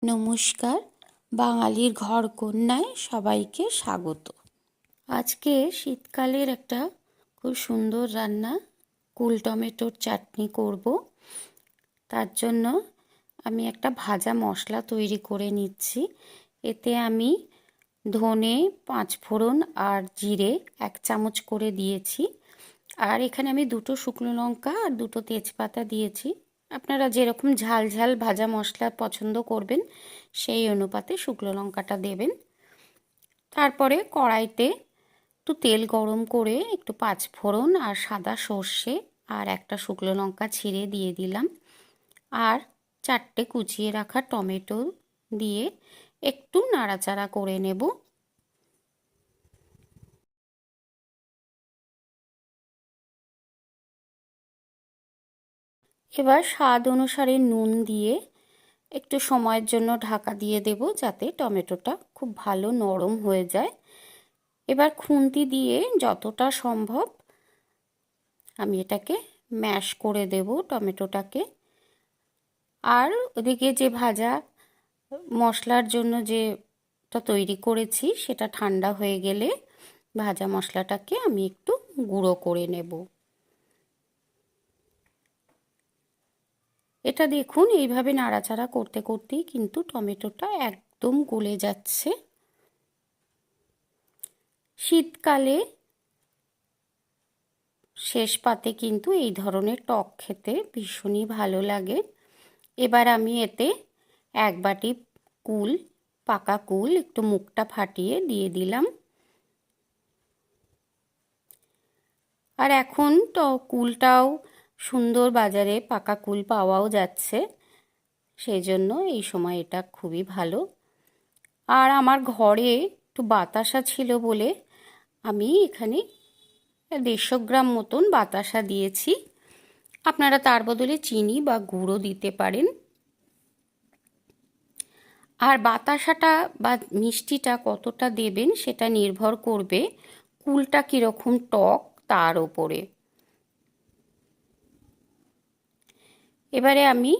নমস্কার, বাঙালির ঘরকন্যায় সবাইকে স্বাগত। আজকে শীতকালের একটা খুব সুন্দর রান্না, কুল টমেটোর চাটনি করব। তার জন্য আমি একটা ভাজা মশলা তৈরি করে নিচ্ছি। এতে আমি ধনে, 5 ফোড়ন আর জিরে 1 চামচ করে দিয়েছি। আর এখানে আমি 2টো শুকনো লঙ্কা আর 2টো তেজপাতা দিয়েছি। আপনারা যেরকম ঝাল ঝাল ভাজা মশলা পছন্দ করবেন সেই অনুপাতে শুকনো লঙ্কাটা দেবেন। তারপরে কড়াইতে একটু তেল গরম করে একটু 5 ফোড়ন আর সাদা সর্ষে আর একটা শুকনো লঙ্কা ছিঁড়ে দিয়ে দিলাম। আর 4টে কুচিয়ে রাখা টমেটো দিয়ে একটু নাড়াচাড়া করে নেব। এবার স্বাদ অনুসারে নুন দিয়ে একটু সময়ের জন্য ঢাকা দিয়ে দেব, যাতে টমেটোটা খুব ভালো নরম হয়ে যায়। এবার খুন্তি দিয়ে যতটা সম্ভব আমি এটাকে ম্যাশ করে দেব টমেটোটাকে। আর ওদিকে যে ভাজা মশলার জন্য যেটা তৈরি করেছি সেটা ঠান্ডা হয়ে গেলে ভাজা মশলাটাকে আমি একটু গুঁড়ো করে নেব। এটা দেখুন, এইভাবে নাড়াচাড়া করতে করতেই কিন্তু টমেটোটা একদম গলে যাচ্ছে। শীতকালে শেষ পাতে কিন্তু এই ধরনের টক খেতে ভীষণই ভালো লাগে। এবার আমি এতে 1 বাটি কুল, পাকা কুল একটু মুখটা ফাটিয়ে দিয়ে দিলাম। আর এখন তো কুলটাও সুন্দর বাজারে পাকা কুল পাওয়াও যাচ্ছে, সেই জন্য এই সময় এটা খুবই ভালো। আর আমার ঘরে একটু বাতাসা ছিল বলে আমি এখানে 150 গ্রাম মতন বাতাসা দিয়েছি। আপনারা তার বদলে চিনি বা গুঁড়ো দিতে পারেন। আর বাতাসাটা বা মিষ্টিটা কতটা দেবেন সেটা নির্ভর করবে কুলটা কীরকম টক তার ওপরে। এবারে আমি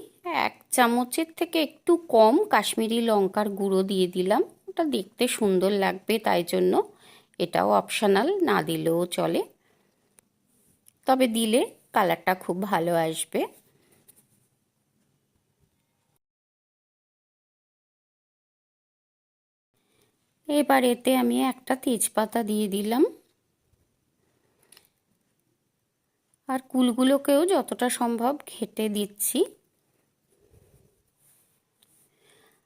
1 চামচের থেকে একটু কম কাশ্মীরি লঙ্কার গুঁড়ো দিয়ে দিলাম। ওটা দেখতে সুন্দর লাগবে, তাই জন্য। এটাও অপশনাল, না দিলেও চলে, তবে দিলে কালারটা খুব ভালো আসবে। এবার এতে আমি একটা তেজপাতা দিয়ে দিলাম। আর কুলগুলোকেও যতটা সম্ভব ঘেঁটে দিচ্ছি।